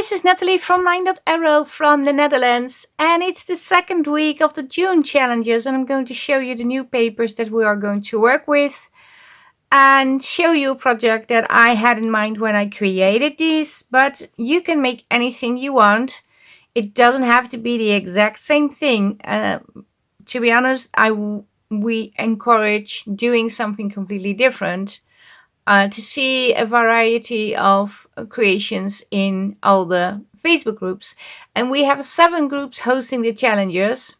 this is Natalie from Line.Arrow from the Netherlands, and it's the second week of the June challenges, and I'm going to show you the new papers that we are going to work with and show you a project that I had in mind when I created these, but you can make anything you want. It doesn't have to be the exact same thing. To be honest, we encourage doing something completely different. To see a variety of creations in all the Facebook groups. And we have 7 groups hosting the challenges.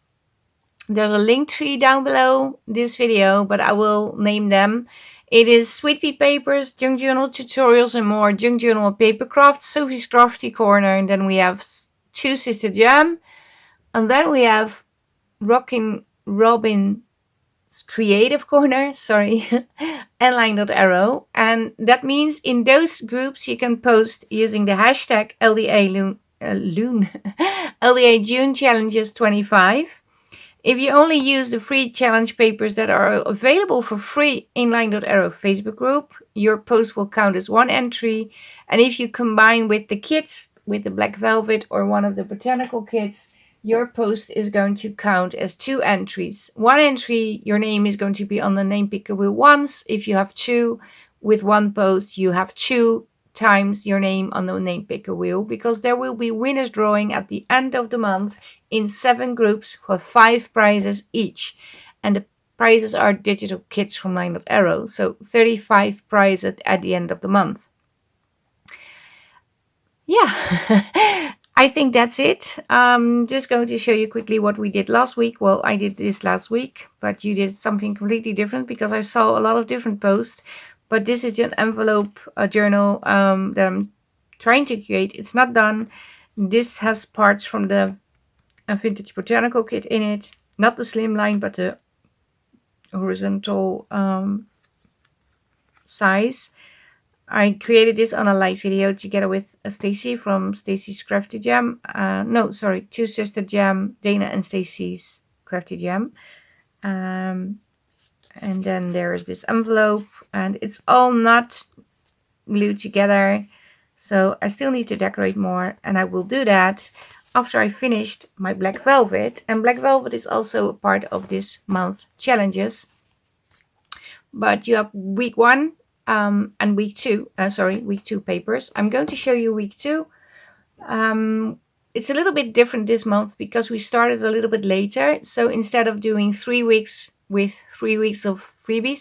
There's a link tree down below this video, but I will name them. It is Sweet Pea Papers, Junk Journal Tutorials and More, Junk Journal Papercrafts, Sophie's Crafty Corner, and then we have Two Sister Jam. And then we have Rockin' Robin Creative Corner, and Line.Arrow. And that means in those groups you can post using the hashtag LDA June Challenges 25. If you only use the free challenge papers that are available for free in Line.Arrow Facebook group, your post will count as 1 entry. And if you combine with the kits, with the black velvet or one of the botanical kits, your post is going to count as 2 entries. 1 entry, your name is going to be on the name picker wheel once. If you have 2 with 1 post, you have 2 times your name on the name picker wheel, because there will be winners drawing at the end of the month in 7 groups for 5 prizes each. And the prizes are digital kits from Line.Arrow, so 35 prizes at the end of the month. Yeah. I think that's it. Just going to show you quickly what we did last week. Well, I did this last week, but you did something completely different because I saw a lot of different posts. But this is an envelope journal that I'm trying to create. It's not done. This has parts from the vintage botanical kit in it. Not the slim line, but the horizontal size. I created this on a live video together with Stacy from Stacy's Crafty Jam. Two Sister Jam, Dana and Stacy's Crafty Jam. And then there is this envelope, and it's all not glued together. So I still need to decorate more, and I will do that after I finished my black velvet. And black velvet is also a part of this month challenges. But you have week 1. And week 2 papers. I'm going to show you week 2. It's a little bit different this month because we started a little bit later. So instead of doing 3 weeks with 3 weeks of free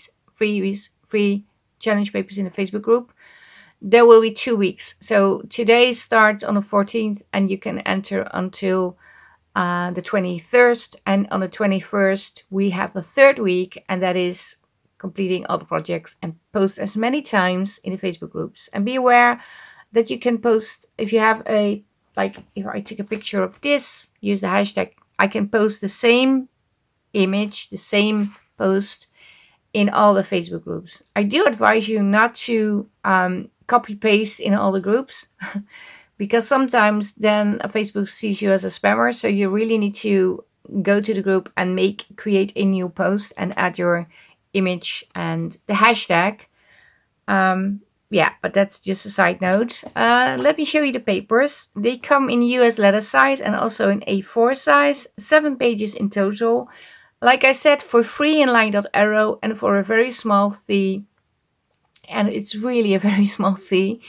challenge papers in the Facebook group, there will be 2 weeks. So today starts on the 14th and you can enter until the 23rd. And on the 21st, we have the 3rd week, and that is completing all the projects and post as many times in the Facebook groups. And be aware that you can post, if you have if I took a picture of this, use the hashtag, I can post the same image, the same post in all the Facebook groups. I do advise you not to copy paste in all the groups because sometimes then Facebook sees you as a spammer. So you really need to go to the group and create a new post and add your image and the hashtag. But that's just a side note. Let me show you the papers. They come in US letter size and also in A4 size. 7 pages in total. Like I said, for free in Line.Arrow and for a very small fee. And it's really a very small fee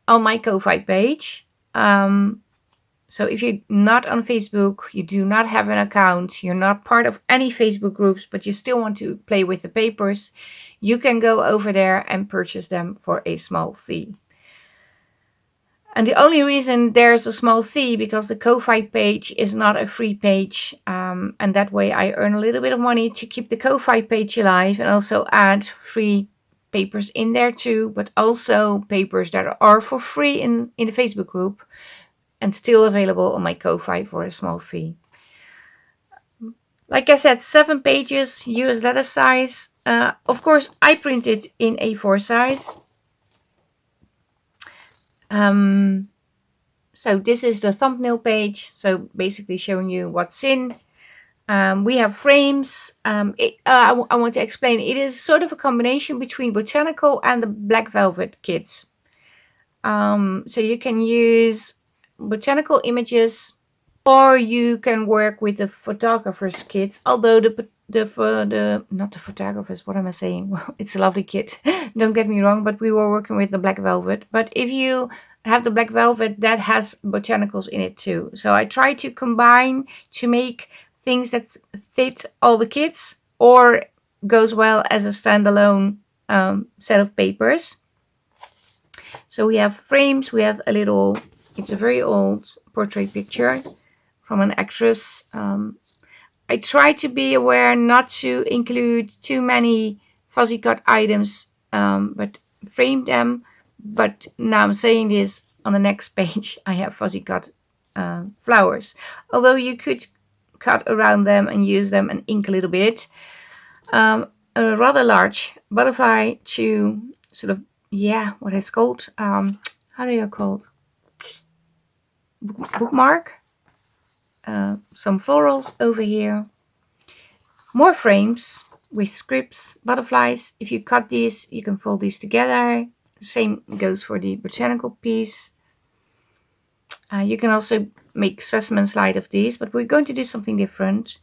on my Ko-Fi page. So if you're not on Facebook, you do not have an account, you're not part of any Facebook groups, but you still want to play with the papers, you can go over there and purchase them for a small fee. And the only reason there's a small fee because the Ko-Fi page is not a free page. And that way I earn a little bit of money to keep the Ko-Fi page alive and also add free papers in there too, but also papers that are for free in the Facebook group. And still available on my Ko-Fi for a small fee. Like I said, 7 pages, US letter size. Of course, I printed in A4 size. So this is the thumbnail page. So basically showing you what's in. We have frames. I want to explain. It is sort of a combination between botanical and the black velvet kits. So you can use botanical images, or you can work with the photographer's kit. Although not the photographers, what am I saying? Well, it's a lovely kit. Don't get me wrong, but we were working with the black velvet. But if you have the black velvet, that has botanicals in it too. So I try to combine to make things that fit all the kits or goes well as a standalone set of papers. So we have frames, we have a little, it's a very old portrait picture from an actress. I try to be aware not to include too many fuzzy cut items, but frame them. But now I'm saying this, on the next page I have fuzzy cut flowers. Although you could cut around them and use them and ink a little bit. A rather large butterfly to sort of, what it's called. How do you call it? Bookmark. Some florals over here. More frames with scripts, butterflies. If you cut these, you can fold these together. The same goes for the botanical piece. You can also make specimens light of these, but we're going to do something different.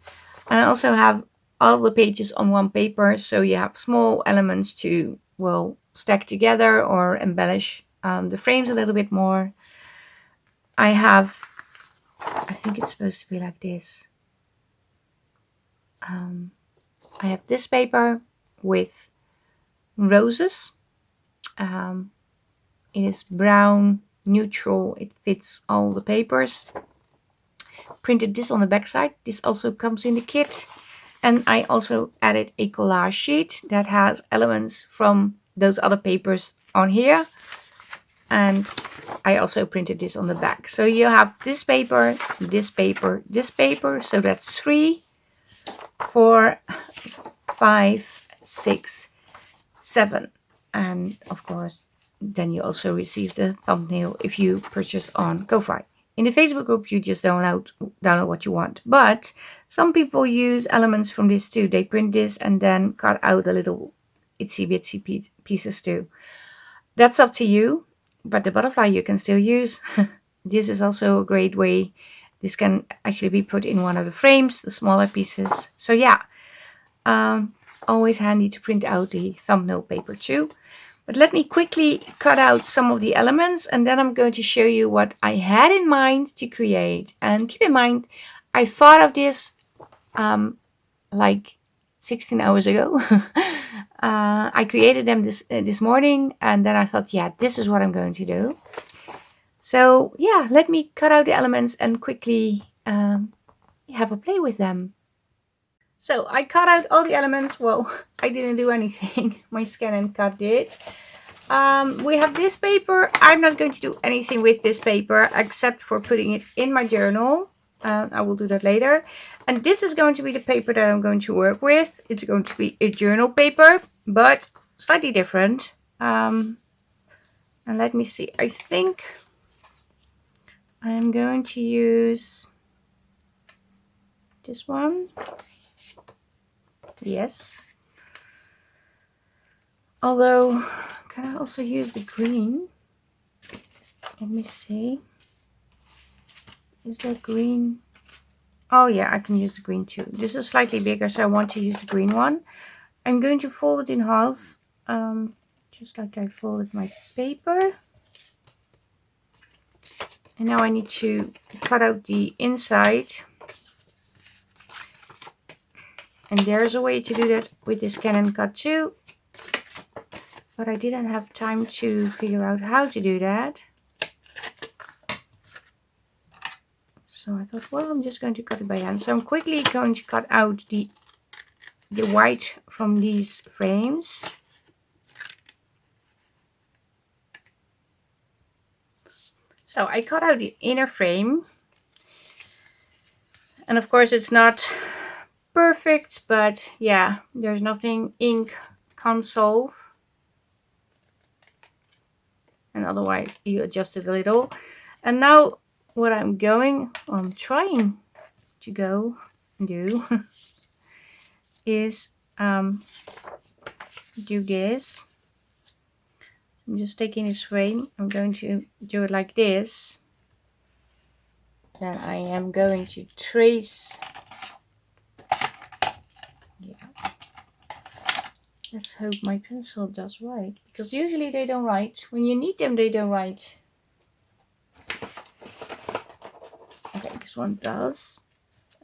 And I also have all the pages on one paper, so you have small elements to, well, stack together or embellish the frames a little bit more. I think it's supposed to be like this. I have this paper with roses. It is brown, neutral. It fits all the papers. Printed this on the back side. This also comes in the kit. And I also added a collage sheet that has elements from those other papers on here. And I also printed this on the back. So you have this paper, this paper, this paper. So that's 3, 4, 5, 6, 7. And of course, then you also receive the thumbnail if you purchase on Ko-Fi. In the Facebook group, you just download what you want. But some people use elements from this too. They print this and then cut out the little itsy bitsy pieces too. That's up to you. But the butterfly you can still use. This is also a great way. This can actually be put in one of the frames, the smaller pieces. So yeah, always handy to print out the thumbnail paper too. But let me quickly cut out some of the elements and then I'm going to show you what I had in mind to create. And keep in mind, I thought of this like 16 hours ago. I created them this morning and then I thought, yeah, this is what I'm going to do. So yeah, let me cut out the elements and quickly have a play with them. So I cut out all the elements. Well, I didn't do anything. My scan and cut did. We have this paper. I'm not going to do anything with this paper except for putting it in my journal. I will do that later. And this is going to be the paper that I'm going to work with. It's going to be a journal paper, but slightly different. And let me see. I think I'm going to use this one. Yes. Although, can I also use the green? Let me see. Is that green? Oh yeah, I can use the green too. This is slightly bigger, so I want to use the green one. I'm going to fold it in half, just like I folded my paper. And now I need to cut out the inside. And there's a way to do that with this Canon cut too. But I didn't have time to figure out how to do that. So I thought, well, I'm just going to cut it by hand. So I'm quickly going to cut out the white from these frames. So I cut out the inner frame. And of course it's not perfect, but yeah, there's nothing ink can't solve. And otherwise you adjust it a little. And now what I'm trying to go and do is do this. I'm just taking this frame. I'm going to do it like this. Then I am going to trace. Yeah. Let's hope my pencil does write, because usually they don't write. When you need them, they don't write. Okay, this one does.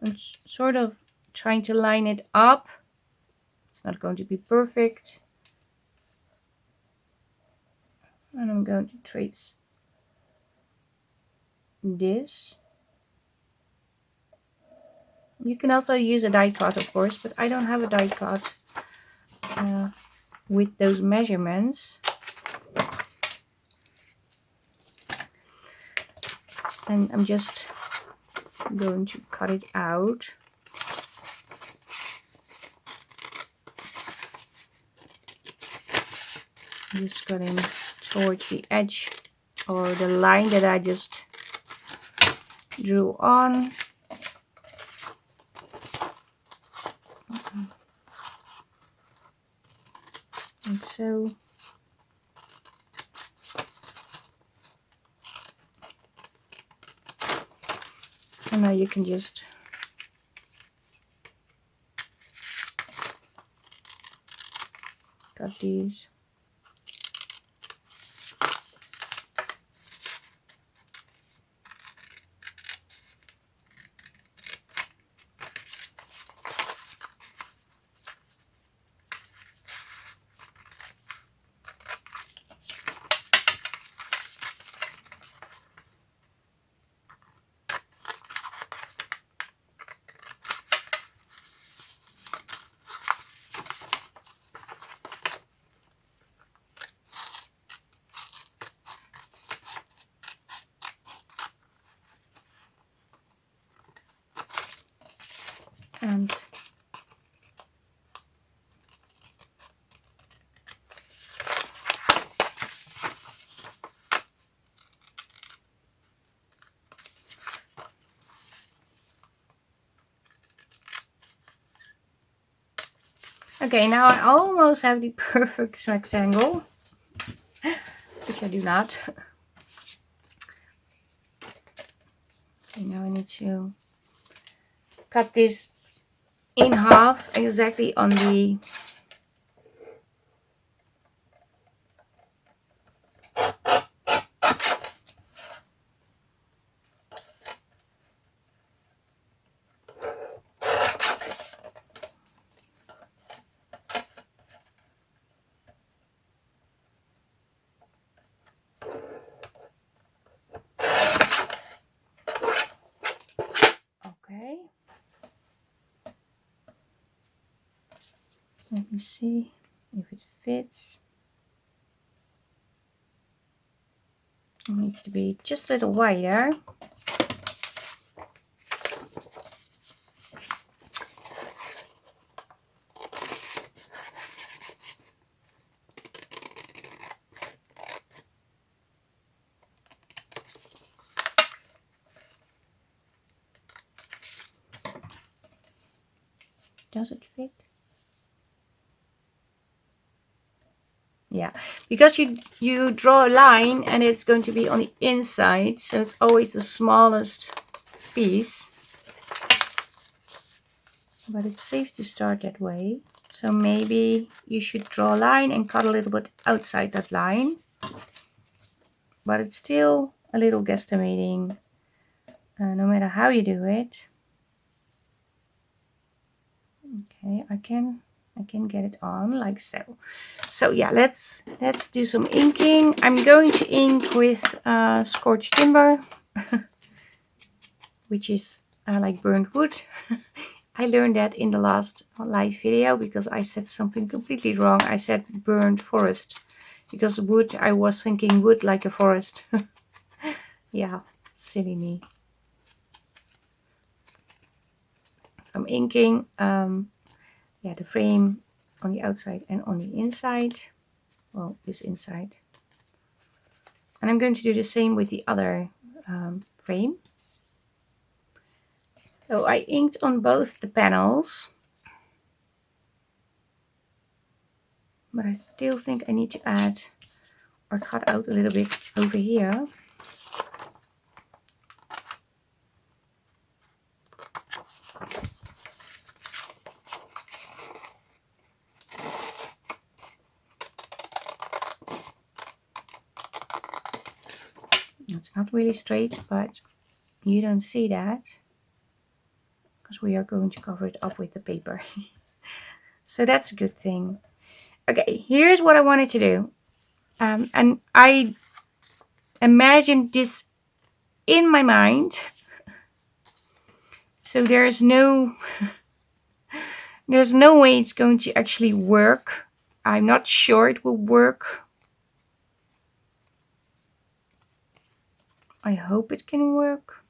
I'm sort of trying to line it up. It's not going to be perfect. And I'm going to trace this. You can also use a die cut, of course, but I don't have a die cut with those measurements. And I'm just going to cut it out. I'm just cutting towards the edge or the line that I just drew on. Like so. And now you can just cut these. And okay, now I almost have the perfect rectangle, which I do not. Okay, now I need to cut this in half exactly on the okay. Let me see if it fits. It needs to be just a little wider. Does it fit? Yeah, because you draw a line and it's going to be on the inside, so it's always the smallest piece. But it's safe to start that way. So maybe you should draw a line and cut a little bit outside that line. But it's still a little guesstimating, no matter how you do it. Okay, I can get it on like so. So yeah, let's do some inking. I'm going to ink with scorched timber, which is like burnt wood. I learned that in the last live video because I said something completely wrong. I said burnt forest because wood, I was thinking wood like a forest. Yeah, silly me. So I'm inking yeah, the frame on the outside and on the inside. Well, this inside. And I'm going to do the same with the other frame. So I inked on both the panels. But I still think I need to add or cut out a little bit over here. It's not really straight, but you don't see that because we are going to cover it up with the paper. So that's a good thing. Okay, here's what I wanted to do. And I imagined this in my mind. So there's no way it's going to actually work. I'm not sure it will work. I hope it can work.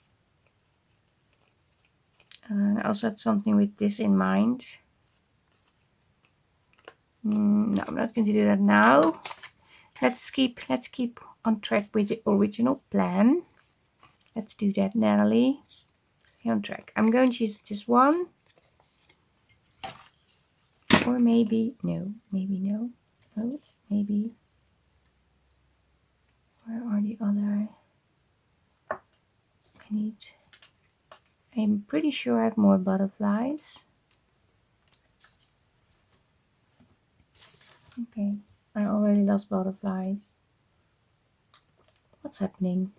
I also had something with this in mind. No, I'm not going to do that now. Let's keep on track with the original plan. Let's do that, Natalie. Stay on track. I'm going to use this one. Or maybe no. Oh, maybe. Where are the other? I'm pretty sure I have more butterflies. Okay, I already lost butterflies. What's happening?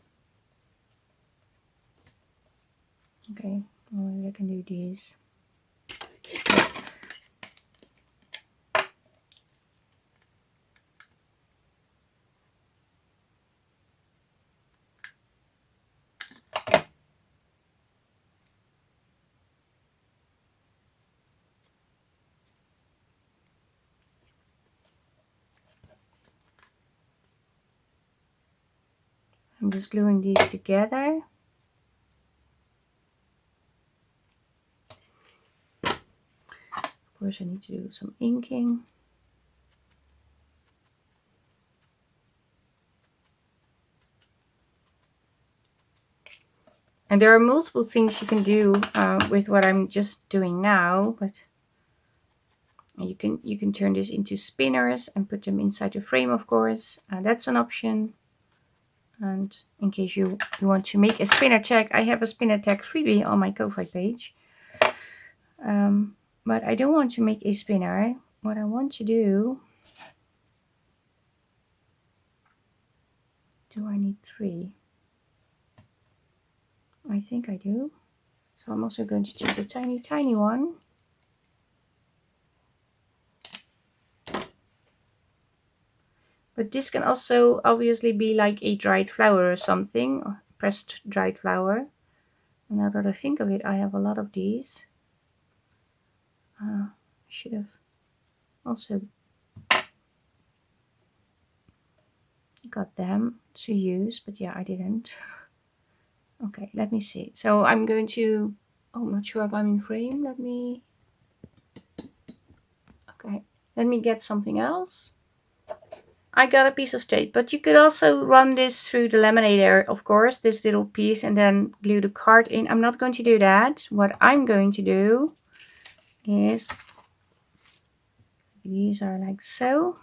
Okay, well, I can do these. I'm just gluing these together. Of course, I need to do some inking. And there are multiple things you can do with what I'm just doing now, but you can turn this into spinners and put them inside the frame, of course. That's an option. And in case you want to make a spinner tag, I have a spinner tag freebie on my Ko-Fi page. But I don't want to make a spinner. What I want to do I need 3? I think I do. So I'm also going to take the tiny one. But this can also obviously be like a dried flower or something, or pressed dried flower. And now that I think of it, I have a lot of these. I should have also got them to use, but yeah, I didn't. Okay, let me see. So I'm going to, I'm not sure if I'm in frame. Okay, let me get something else. I got a piece of tape, but you could also run this through the laminator, of course, this little piece, and then glue the card in. I'm not going to do that. What I'm going to do is, these are like so.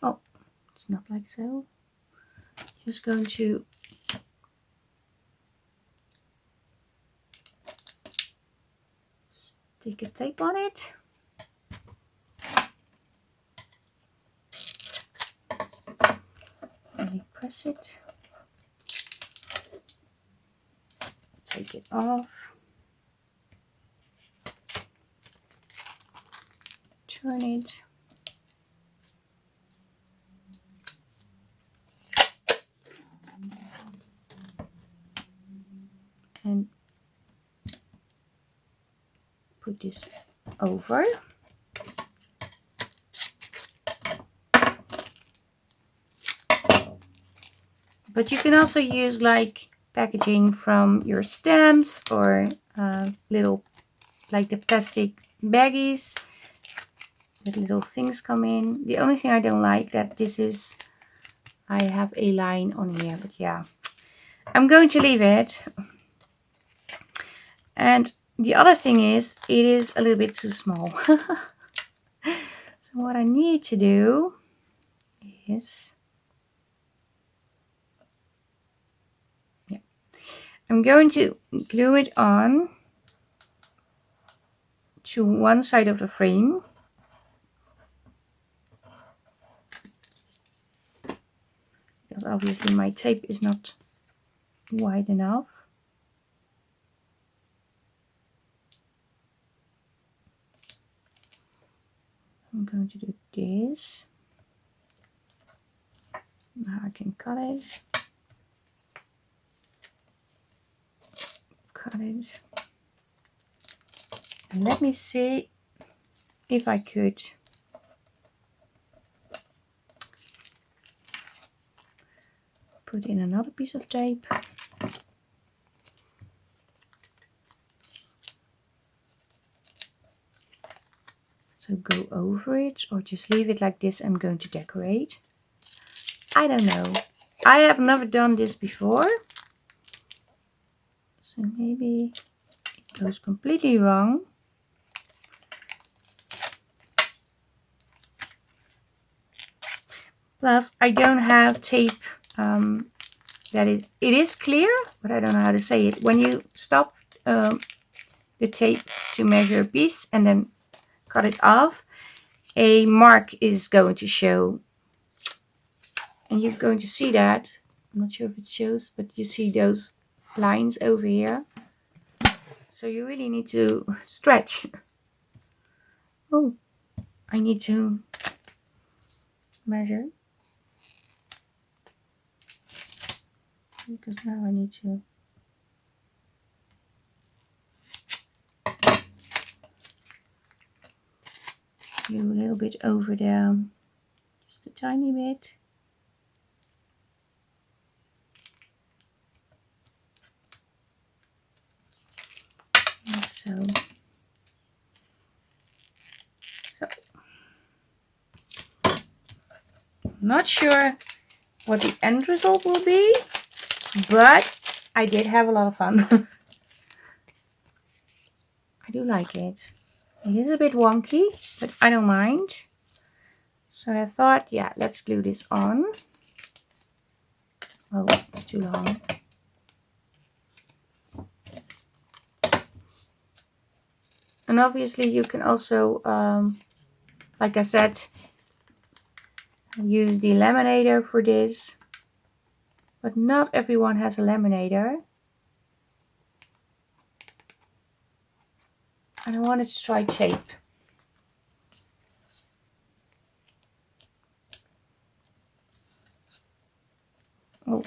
Oh, it's not like so. Just going to stick a tape on it. Really press it. Take it off. Turn it. And put this over. But you can also use like packaging from your stamps or little, like the plastic baggies with little things come in. The only thing I don't like that this is, I have a line on here, but yeah, I'm going to leave it. And the other thing is, it is a little bit too small. So what I need to do is, I'm going to glue it on to one side of the frame. Because obviously my tape is not wide enough. I'm going to do this. Now I can cut it. Cut it. And let me see if I could put in another piece of tape. So go over it or just leave it like this. I'm going to decorate. I don't know. I have never done this before. So maybe it goes completely wrong. Plus I don't have tape that it is clear, but I don't know how to say it. When you stop the tape to measure a piece and then cut it off, a mark is going to show. And you're going to see that. I'm not sure if it shows, but you see those lines over here. So you really need to stretch. Oh, I need to measure. Because now I need to do a little bit over there. Just a tiny bit. Like so. Not sure what the end result will be, but I did have a lot of fun. I do like it. It is a bit wonky, but I don't mind. So I thought, yeah, let's glue this on. Oh, it's too long. And obviously you can also, like I said, use the laminator for this. But not everyone has a laminator. And I wanted to try tape. Oh,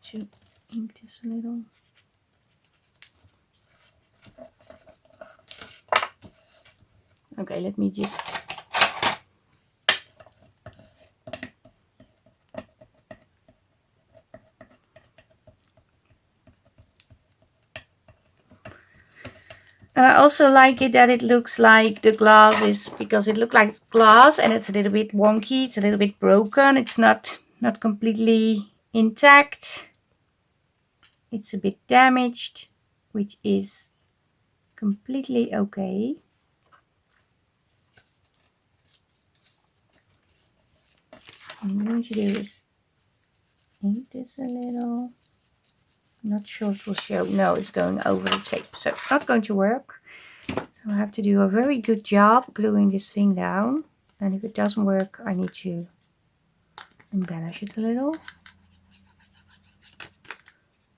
to ink this a little. Okay, let me just and I also like it that it looks like the glass is, because it looks like glass and it's a little bit wonky, it's a little bit broken, it's not completely intact, it's a bit damaged, which is completely okay. What I'm going to do is ink this a little. I'm not sure it will show. No, it's going over the tape, so it's not going to work. So I have to do a very good job gluing this thing down. And if it doesn't work, I need to embellish it a little.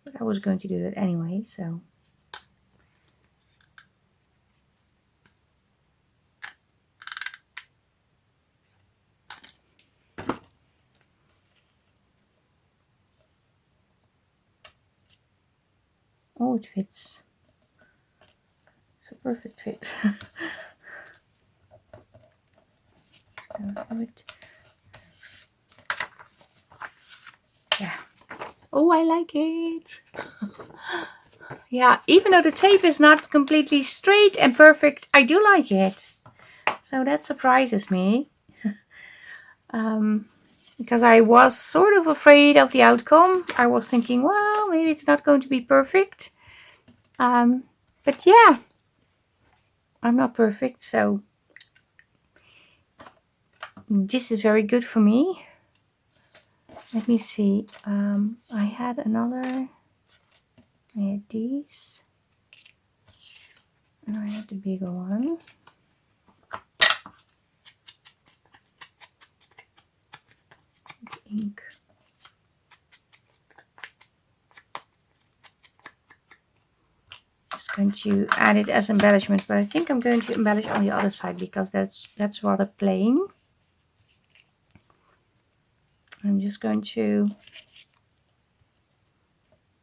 But I was going to do that anyway, so. Oh, it fits. It's a perfect fit. Yeah. Oh, I like it. Yeah, even though the tape is not completely straight and perfect, I do like it. So that surprises me. Because I was sort of afraid of the outcome. I was thinking, well, maybe it's not going to be perfect. But yeah, I'm not perfect, so this is very good for me. Let me see. I had another. I had these. And I had the bigger one. With ink. Just going to add it as embellishment, but I think I'm going to embellish on the other side because that's rather plain. I'm just going to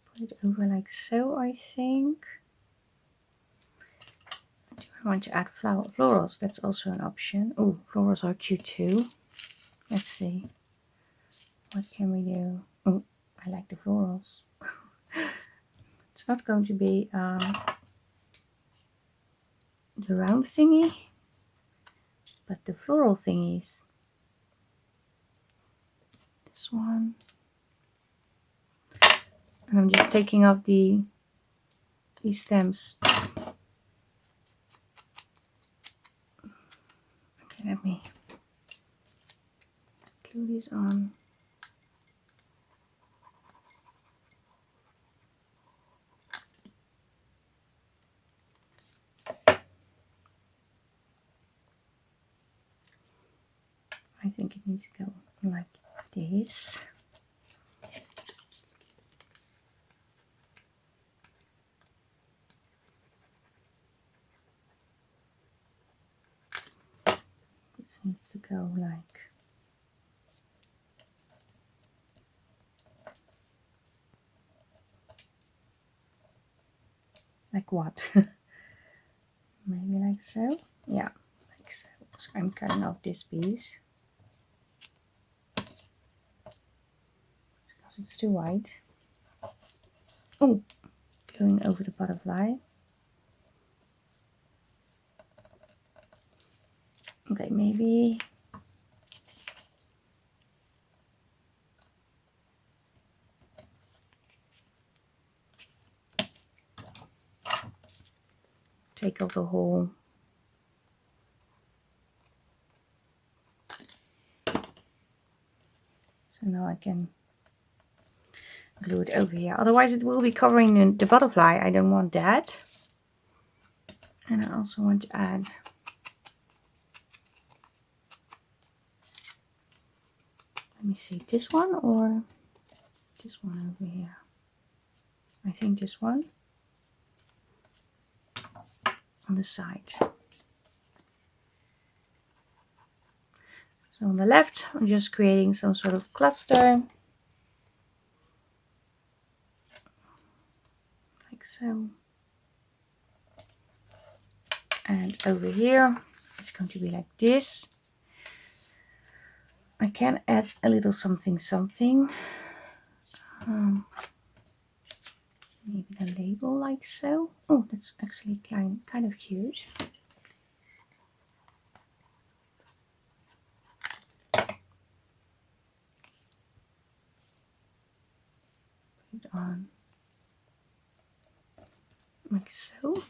put it over like so, I think. Do I want to add florals? That's also an option. Oh, florals are cute too. Let's see. What can we do? Oh, I like the florals. It's not going to be the round thingy, but the floral thingies. This one. And I'm just taking off these stems. Okay, let me glue these on. I think it needs to go like this. This needs to go like what? Maybe like so? Yeah, like so. So I'm cutting off this piece because it's too wide. Oh, going over the butterfly. Okay, maybe take off the whole. So now I can glue it over here. Otherwise it will be covering the butterfly. I don't want that. And I also want to add let me see, this one or this one over here. I think this one on the side. So on the left, I'm just creating some sort of cluster. Like so. And over here, it's going to be like this. I can add a little something. Maybe the label like so. Oh, that's actually kind of cute. Put it on like so.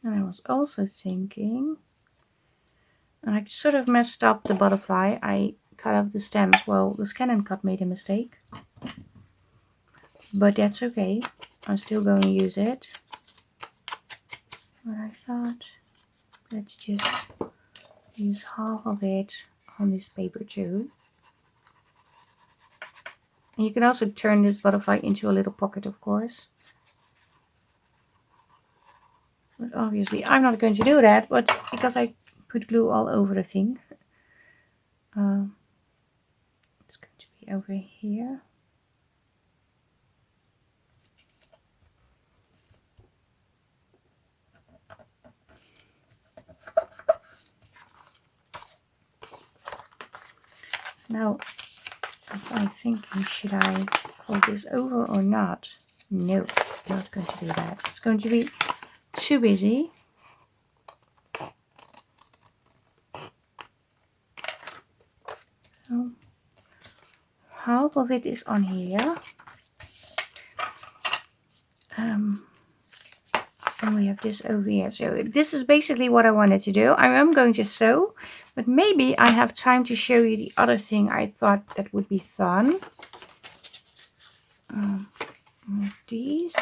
And I was also thinking, and I sort of messed up the butterfly. I cut off the stems. Well, the scan and cut made a mistake. But that's okay. I'm still going to use it. But I thought, let's just use half of it on this paper too. And you can also turn this butterfly into a little pocket, of course. But obviously I'm not going to do that, but because I put glue all over the thing. It's going to be over here. Now, I'm thinking, should I fold this over or not? No, not going to do that. It's going to be too busy. So, half of it is on here. Over we have this over here. So this is basically what I wanted to do. I am going to sew, but maybe I have time to show you the other thing I thought that would be fun. These.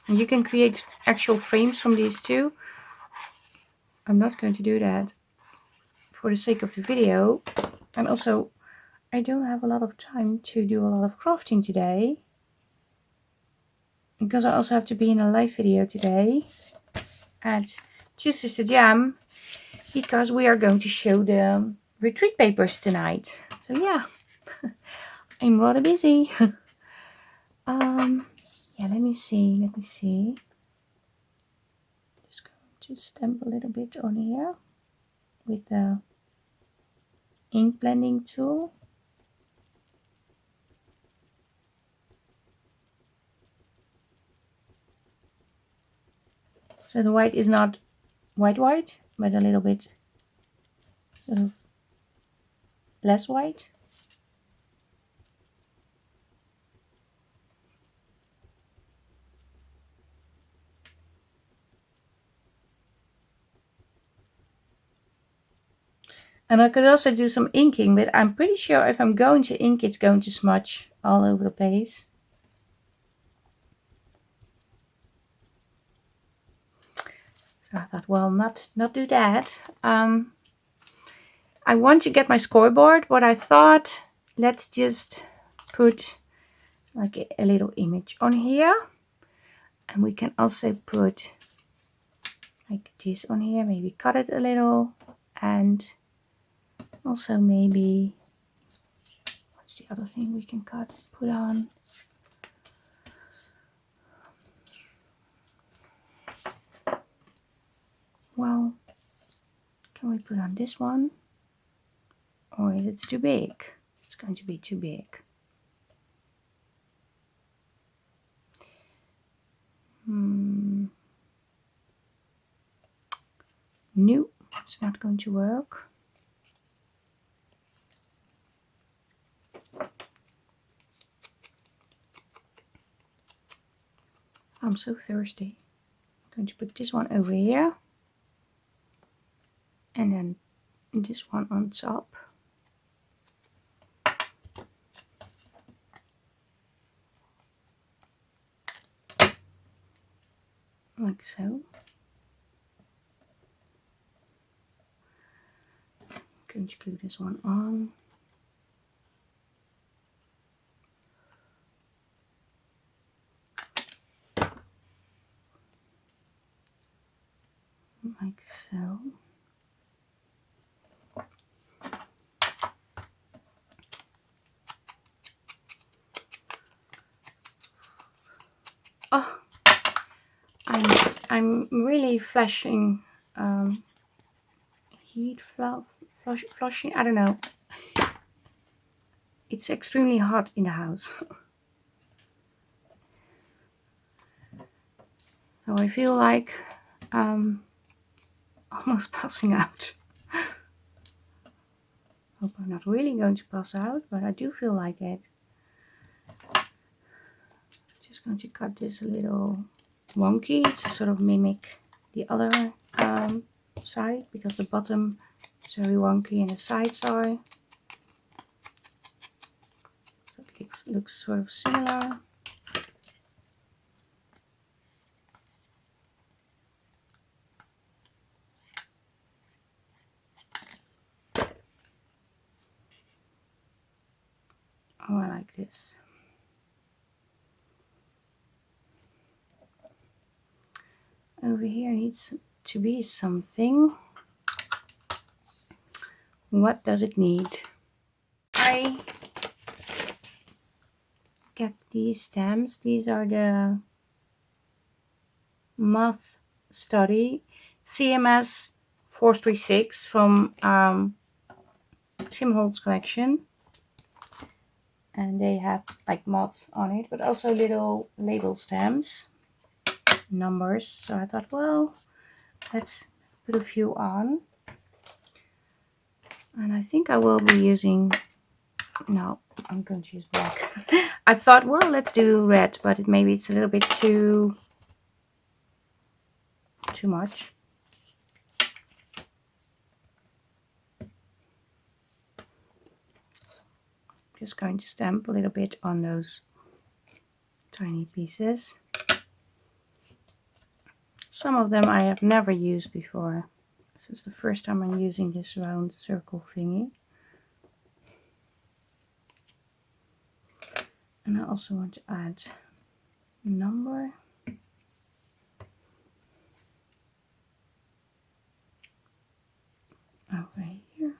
And you can create actual frames from these too. I'm not going to do that for the sake of the video. And also, I don't have a lot of time to do a lot of crafting today. Because I also have to be in a live video today at Juices to Jam. Because we are going to show the retreat papers tonight. So yeah, I'm rather busy. Yeah, let me see. Just going to stamp a little bit on here with the ink blending tool. So the white is not white, but a little bit sort of less white. And I could also do some inking, but I'm pretty sure if I'm going to ink, it's going to smudge all over the place. So I thought, well, not do that. I want to get my scoreboard, but I thought, let's just put like a little image on here. And we can also put like this on here, maybe cut it a little. And also maybe, what's the other thing we can put on? Well, can we put on this one? Or is it too big? It's going to be too big. No, it's not going to work. I'm so thirsty. I'm going to put this one over here. And then this one on top. Like so. I'm going to glue this one on. Like so. Oh, I'm really flashing, flushing, I don't know. It's extremely hot in the house. So I feel like almost passing out. Hope I'm not really going to pass out, but I do feel like it. Just going to cut this a little wonky to sort of mimic the other side, because the bottom is very wonky and the sides are. So it looks sort of similar. Oh, I like this. Over here needs to be something. What does it need? I get these stamps. These are the Math Study CMS 436 from Tim Holtz collection. And they have like moths on it, but also little label stamps, numbers. So I thought, well, let's put a few on. And I think I will be using, no, I'm going to use black. I thought, well, let's do red, but maybe it's a little bit too much. Just going to stamp a little bit on those tiny pieces. Some of them I have never used before. This is the first time I'm using this round circle thingy. And I also want to add a number. Over here.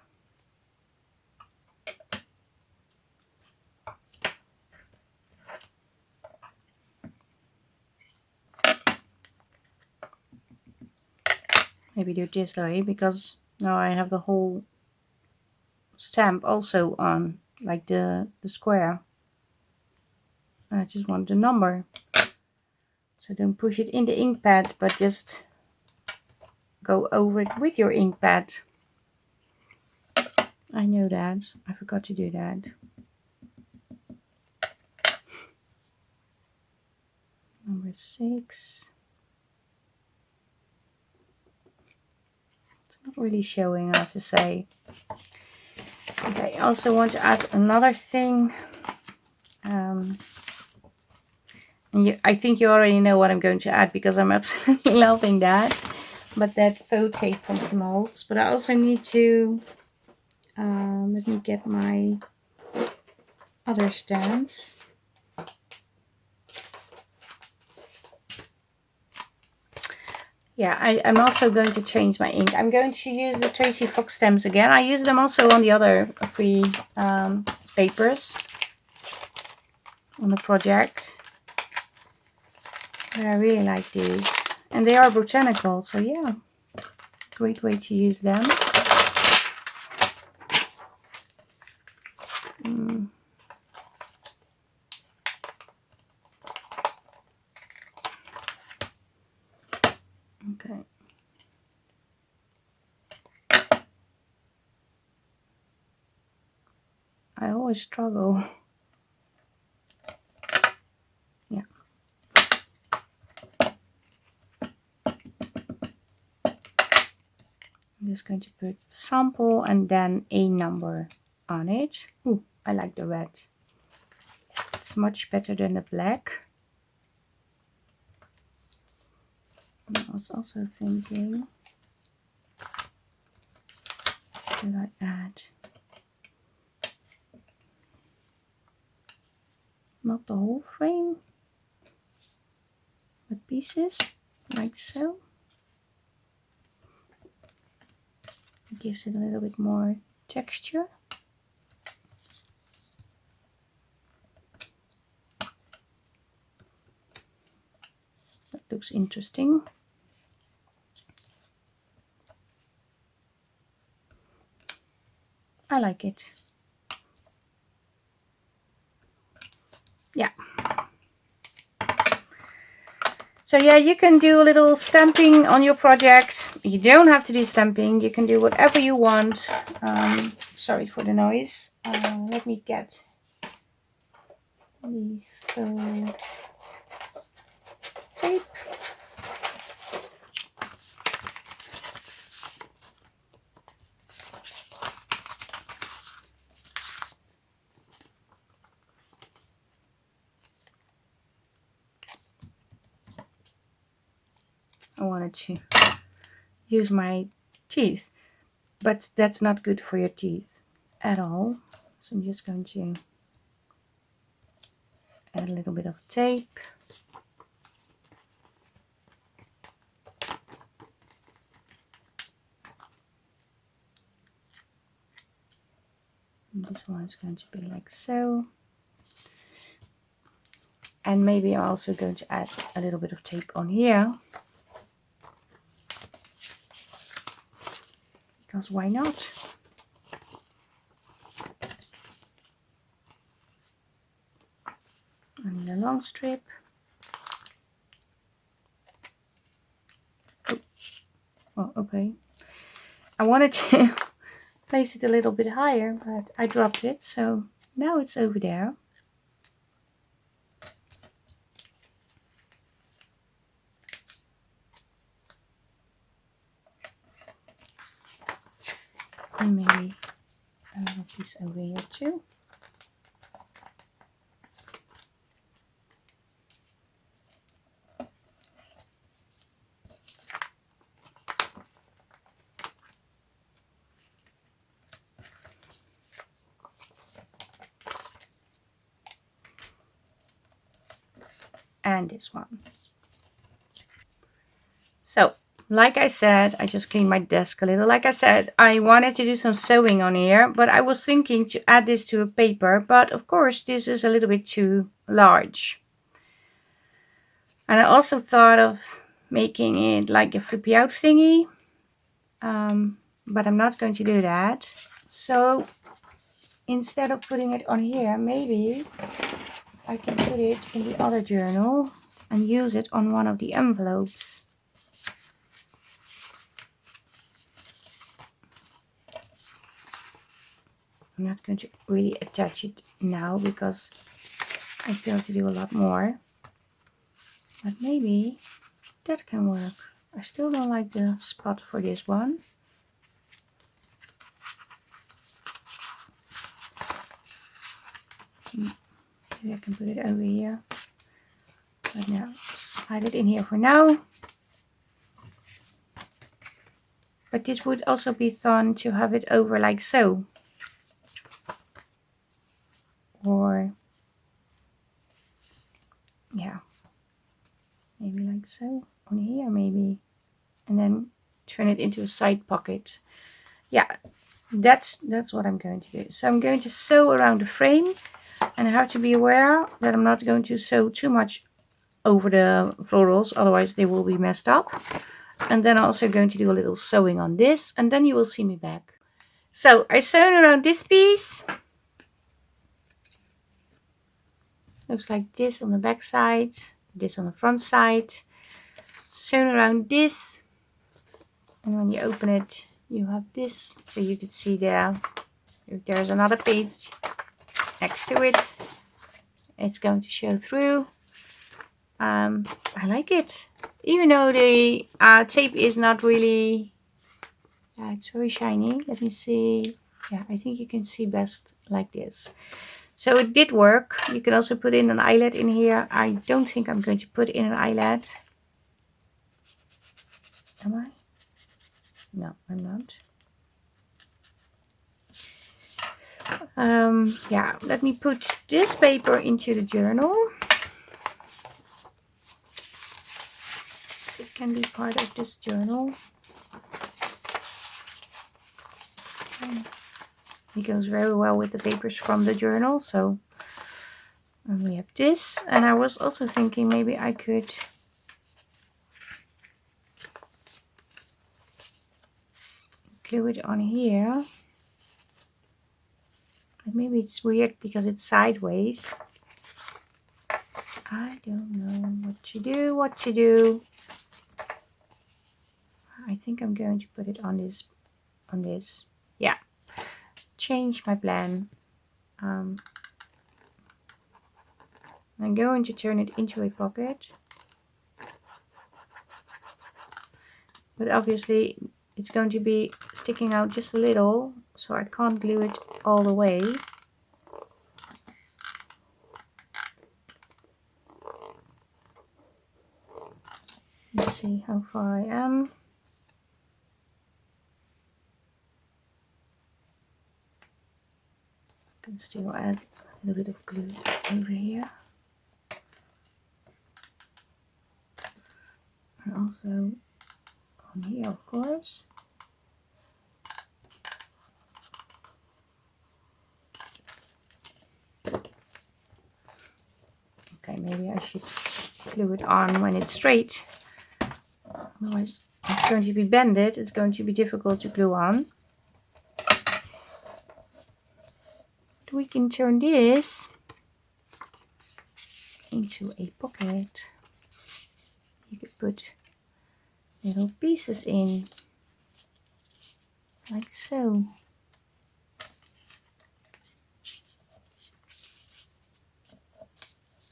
Maybe do it this way, because now I have the whole stamp also on, like the square. I just want the number. So don't push it in the ink pad, but just go over it with your ink pad. I know that. I forgot to do that. Number 6. It's not really showing, I have to say. Okay, I also want to add another thing. And I think you already know what I'm going to add, because I'm absolutely loving that. But that faux tape from Holtz. But I also need to, let me get my other stamps. Yeah, I'm also going to change my ink. I'm going to use the Tracy Fox stamps again. I use them also on the other free papers on the project. But I really like these. And they are botanical, so yeah, great way to use them. Okay. I always struggle. Yeah. I'm just going to put sample and then a number on it. Ooh, I like the red. It's much better than the black. And I was also thinking, should I add not the whole frame, but pieces, like so? It gives it a little bit more texture. That looks interesting. I like it. Yeah. So yeah, you can do a little stamping on your project. You don't have to do stamping. You can do whatever you want. Sorry for the noise. Let me get the faux tape. I wanted to use my teeth, but that's not good for your teeth at all. So I'm just going to add a little bit of tape. And this one is going to be like so. And maybe I'm also going to add a little bit of tape on here. Because why not? I need a long strip. Oh, okay. I wanted to place it a little bit higher, but I dropped it, so Now it's over there. And maybe I'll have this over here too. And this one. So, like I said, I just cleaned my desk a little. Like I said, I wanted to do some sewing on here, but I was thinking to add this to a paper, but of course this is a little bit too large. And I also thought of making it like a flippy out thingy, but I'm not going to do that. So instead of putting it on here, maybe I can put it in the other journal and use it on one of the envelopes. I'm not going to really attach it now because I still have to do a lot more. But maybe that can work. I still don't like the spot for this one. Maybe I can put it over here. But now, slide it in here for now. But this would also be fun to have it over like so. Or, yeah, maybe like so. On here maybe. And then turn it into a side pocket. Yeah, that's what I'm going to do. So I'm going to sew around the frame. And I have to be aware that I'm not going to sew too much over the florals, otherwise they will be messed up. And then I'm also going to do a little sewing on this, and then you will see me back. So I sewn around this piece. Looks like this on the back side, this on the front side. Sewn around this, and when you open it, you have this, so you can see there. If there's another page next to it, it's going to show through. I like it, even though the tape is not really, it's very shiny. Let me see. Yeah, I think you can see best like this. So it did work. You can also put in an eyelet in here. I don't think I'm going to put in an eyelet. Am I? No, I'm not. Yeah, let me put this paper into the journal. So it can be part of this journal. It goes very well with the papers from the journal. So and we have this. And I was also thinking maybe I could glue it on here. But maybe it's weird because it's sideways. I don't know what to do. I think I'm going to put it on this. Yeah. Change my plan. I'm going to turn it into a pocket. But obviously it's going to be sticking out just a little, so I can't glue it all the way. Let's see how far I am. I can still add a little bit of glue over here. And also on here, of course. Okay, maybe I should glue it on when it's straight. Otherwise it's going to be bended. It's going to be difficult to glue on. We can turn this into a pocket. You could put little pieces in, like so.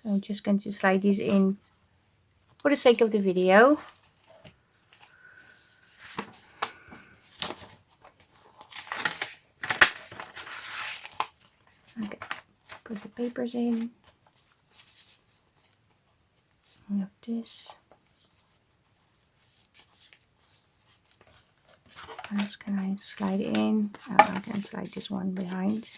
So I'm just going to slide these in for the sake of the video. Okay, put the papers in. We have this. What else can I slide in? Oh, I can slide this one behind.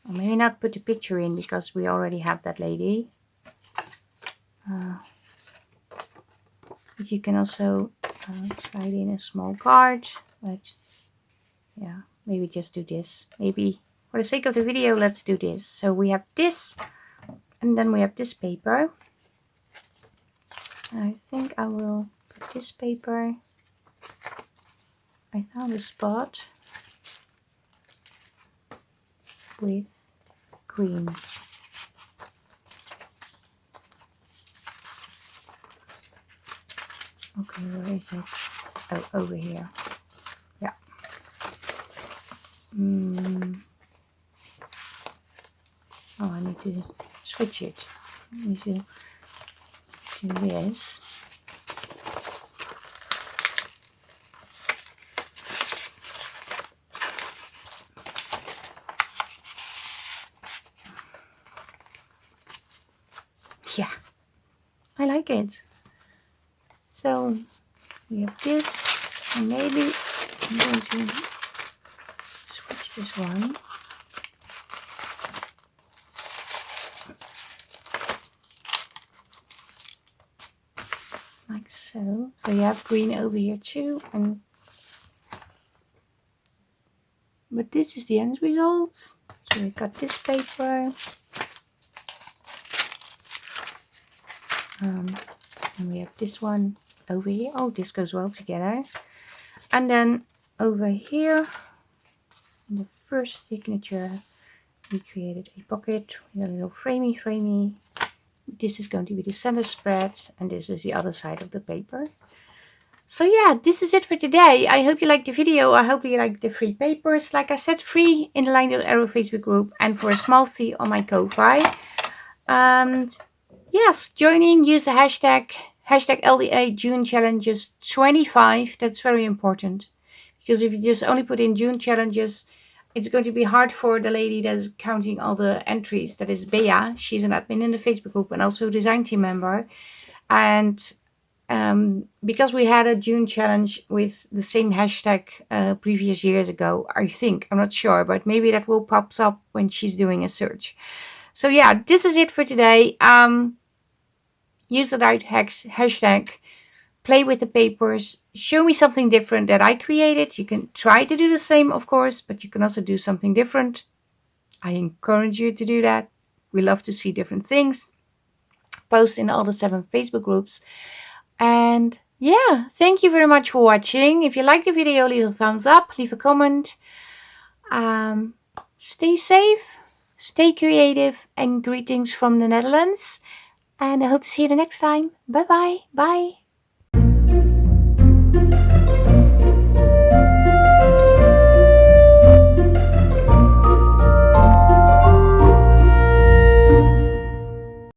Or maybe not put the picture in because we already have that lady. But you can also slide in a small card. But yeah, maybe just do this. Maybe for the sake of the video, let's do this. So we have this, and then we have this paper. I think I will put this paper. I found a spot with green. Okay, where is it? Oh, over here. Yeah. Oh, I need to switch it. I need to do this. Yeah, I like it. So we have this, and maybe I'm going to switch this one. Like so. So you have green over here too, but this is the end result. So we got this paper. And we have this one over here. Oh, this goes well together. And then over here, in the first signature, we created a pocket with a little framey. This is going to be the center spread, and this is the other side of the paper. So yeah, this is it for today. I hope you liked the video. I hope you liked the free papers. Like I said, free in the Line Little Arrow Facebook group and for a small fee on my Ko-Fi. And yes, join in, use the hashtag LDA June Challenges 25. That's very important. Because if you just only put in June Challenges, it's going to be hard for the lady that's counting all the entries. That is Bea. She's an admin in the Facebook group and also a design team member. And because we had a June challenge with the same hashtag previous years ago, I think, I'm not sure, but maybe that will pop up when she's doing a search. So yeah, this is it for today. Use the right hashtag, play with the papers, show me something different that I created. You can try to do the same, of course, but you can also do something different. I encourage you to do that. We love to see different things. Post in all the 7 Facebook groups. And yeah, thank you very much for watching. If you like the video, leave a thumbs up, leave a comment. Stay safe, stay creative, and greetings from the Netherlands. And I hope to see you the next time. Bye-bye. Bye.